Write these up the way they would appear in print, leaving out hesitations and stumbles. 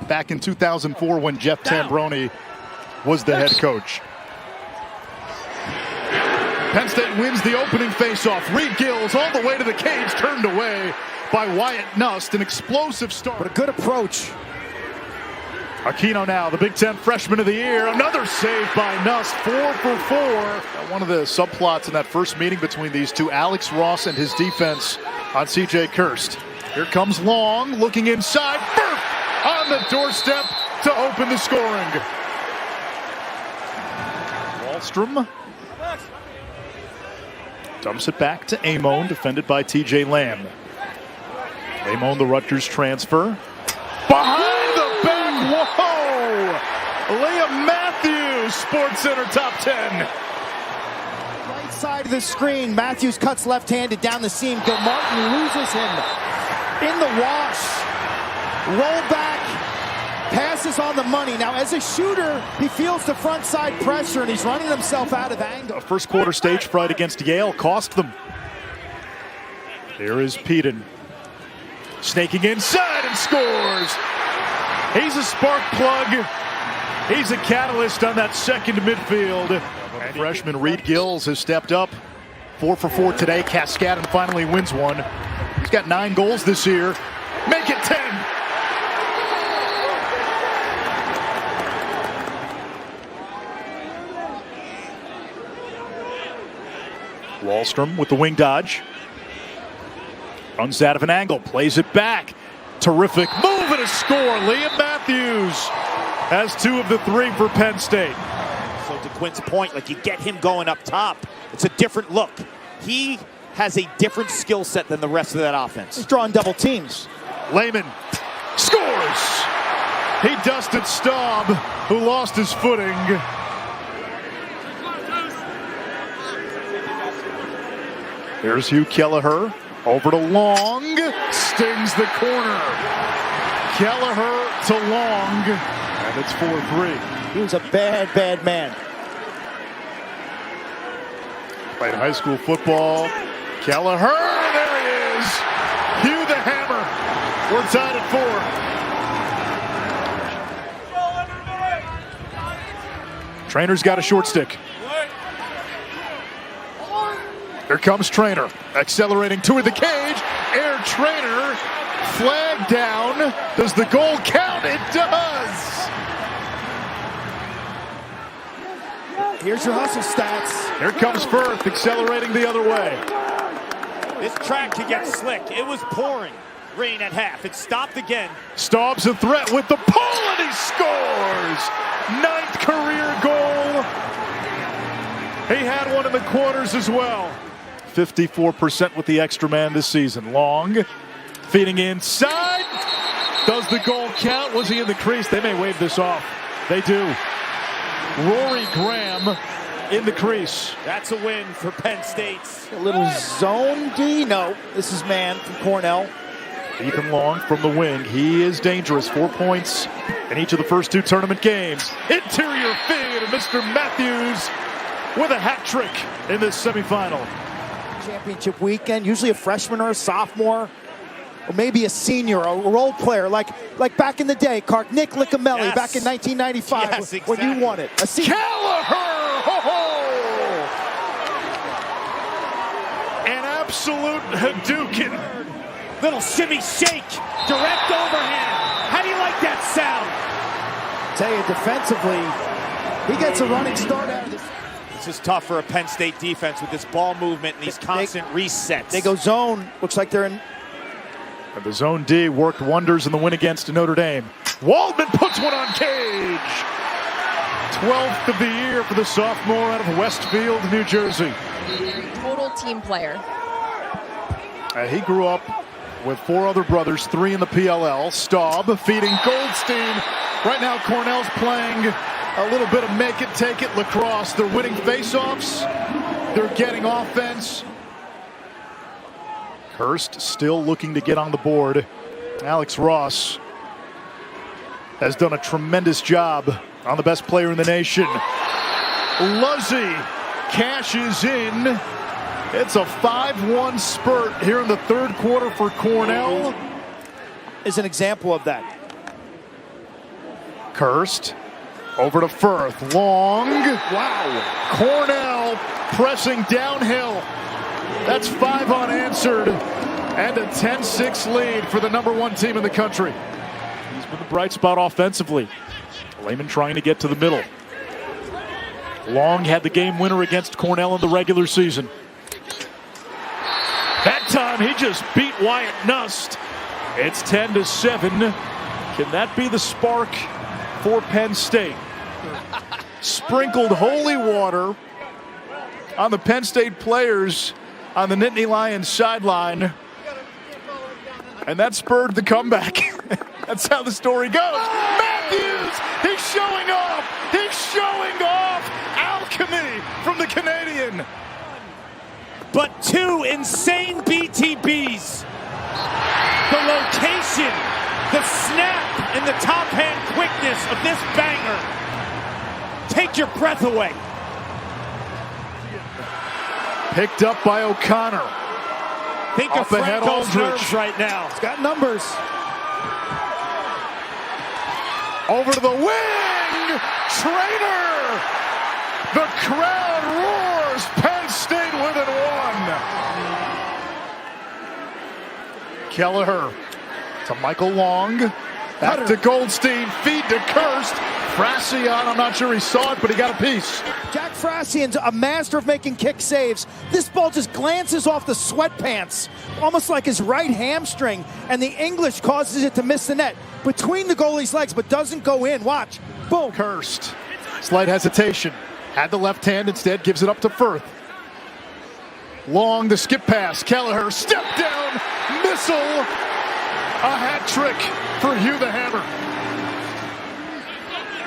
back in 2004 when Jeff Tambroni was the head coach. Penn State wins the opening faceoff. Reed Gills all the way to the cage, turned away by Wyatt Nust. An explosive start. But a good approach. Aquino now, the Big Ten Freshman of the Year. Another save by Nust, 4 for 4. One of the subplots in that first meeting between these two, Alex Ross and his defense on C.J. Kirst. Here comes Long, looking inside. Burp! On the doorstep to open the scoring. Wallstrom dumps it back to Amon, defended by T.J. Lamb. Amon, the Rutgers transfer. Behind the back, whoa! Liam Matthews, SportsCenter top 10. Right side of the screen, Matthews cuts left-handed down the seam. Martin loses him in the wash. Roll back, passes on the money. Now, as a shooter, he feels the front side pressure, and he's running himself out of angle. A first quarter stage fright against Yale cost them. Here is Peden. Snaking inside and scores. He's a spark plug. He's a catalyst on that second midfield. And freshman Reed Gills has stepped up. 4 for 4 today. Cascadon finally wins one. He's got 9 goals this year. Make it 10. Wallstrom with the wing dodge. Runs out of an angle, plays it back. Terrific move and a score. Liam Matthews has 2 of the 3 for Penn State. So to Quinn's point, like you get him going up top, it's a different look. He has a different skill set than the rest of that offense. He's drawing double teams. Lehman scores. He dusted Staub, who lost his footing. Here's Hugh Kelleher. Over to Long, stings the corner. Kelleher to Long, and it's 4-3. He was a bad, bad man. Played high school football. Kelleher, there he is. Hugh the Hammer. We're tied at 4. Trainer's got a short stick. Here comes Trainer, accelerating toward the cage. Air Trainer, flag down. Does the goal count? It does. Here's your hustle stats. Here comes Firth, accelerating the other way. This track could get slick. It was pouring rain at half. It stopped again. Staub's a threat with the pull, and he scores. 9th career goal. He had one in the quarters as well. 54% with the extra man this season. Long, feeding inside. Does the goal count? Was he in the crease? They may wave this off. They do. Rory Graham in the crease. That's a win for Penn State. A little zone D. No, this is man from Cornell. Ethan Long from the wing. He is dangerous. 4 points in each of the first 2 tournament games. Interior feed, and Mr. Matthews with a hat trick in this semifinal. Championship weekend, usually a freshman or a sophomore, or maybe a senior, a role player, like back in the day, Nick Liccamelli, yes. Back in 1995, yes, exactly. when you won it. A senior. Kelleher! Ho-ho! An absolute Hadouken. Little shimmy shake, direct overhand. How do you like that sound? Tell you, defensively, he gets a running start out of this. This is tough for a Penn State defense with this ball movement and these constant resets. They go zone. Looks like they're in. And the zone D worked wonders in the win against Notre Dame. Waldman puts one on cage. 12th of the year for the sophomore out of Westfield, New Jersey. Total team player. He grew up with 4 other brothers, 3 in the PLL. Staub feeding Goldstein. Right now Cornell's playing a little bit of make it, take it lacrosse. They're winning faceoffs. They're getting offense. Kirst still looking to get on the board. Alex Ross has done a tremendous job on the best player in the nation. Luzzy cashes in. It's a 5-1 spurt here in the 3rd quarter for Cornell. Is an example of that. Kirst over to Firth. Long. Wow. Cornell pressing downhill. That's 5 unanswered. And a 10-6 lead for the #1 team in the country. He's been the bright spot offensively. Lehman trying to get to the middle. Long had the game winner against Cornell in the regular season. That time he just beat Wyatt Nust. It's 10-7. Can that be the spark for Penn State? Sprinkled holy water on the Penn State players on the Nittany Lions sideline. And that spurred the comeback. That's how the story goes. Matthews, he's showing off. He's showing off alchemy from the Canadian. But 2 insane BTBs. The location, the snap, and the top hand quickness of this banger. Take your breath away. Picked up by O'Connor. Think Off of ahead Franco's Aldridge. nerves right now. He's got numbers. Over to the wing. Trainer. The crowd roars. Penn State within 1. Kelleher to Michael Long. Back to Goldstein. Feed to Kirst. Frassian, I'm not sure he saw it, but he got a piece. Jack Frassian's a master of making kick saves. This ball just glances off the sweatpants, almost like his right hamstring, and the English causes it to miss the net between the goalie's legs, but doesn't go in. Watch. Boom. Kirst. Slight hesitation. Had the left hand, instead gives it up to Firth. Long, the skip pass. Kelleher, step down, missile. A hat trick for Hugh the Hammer.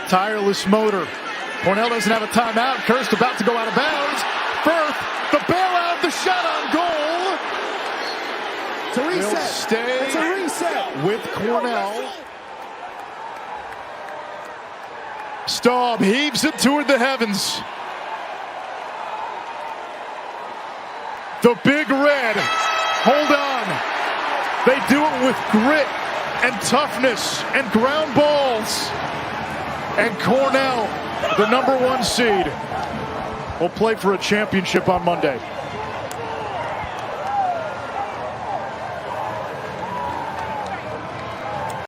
Tireless motor. Cornell doesn't have a timeout. Kirst about to go out of bounds. Firth, the bailout, the shot on goal. It's a reset. They'll stay It's a reset. with Cornell. Staub heaves it toward the heavens. The Big Red, hold on. They do it with grit and toughness and ground balls. And Cornell, the #1 seed, will play for a championship on Monday.